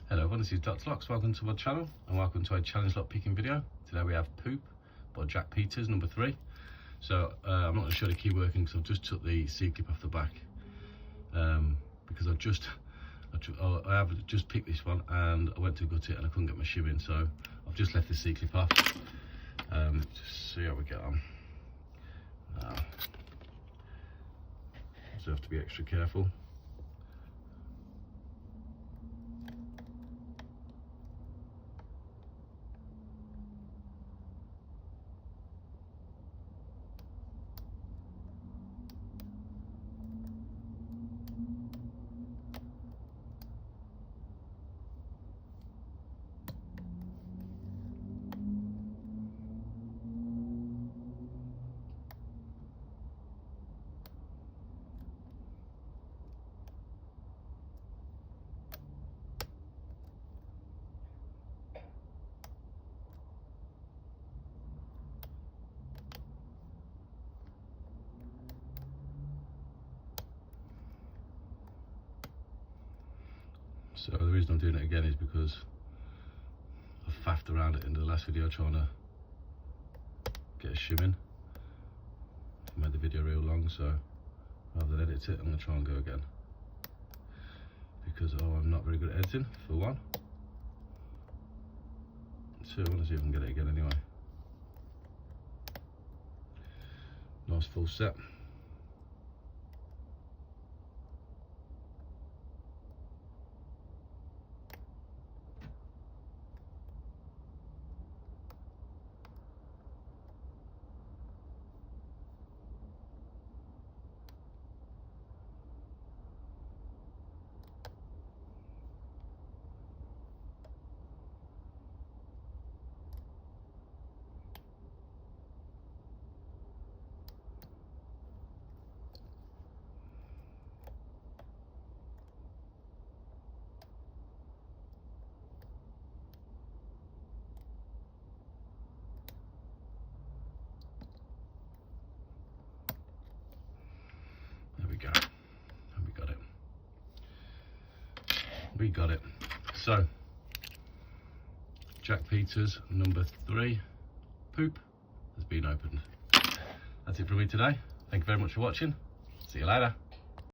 Hello everyone, this is Dr. Locks. Welcome to my channel and welcome to a challenge lock picking video. Today we have Poop by Jack Peters, number 3. So I'm not going to show the key working because I've just took the C-clip off the back because I have just picked this one and I went to gut it and I couldn't get my shim in, so I've just left the C-clip off. Just see how we get on. So have to be extra careful. So the reason I'm doing it again is because I faffed around it in the last video trying to get a shim in. I made the video real long, so rather than edit it, I'm going to try and go again. Because I'm not very good at editing, for one. 2, I want to see if I can get it again anyway. Nice full set. And we got it. So Jack Peters number 3 Poop has been opened. That's it from me today. Thank you very much for watching. See you later.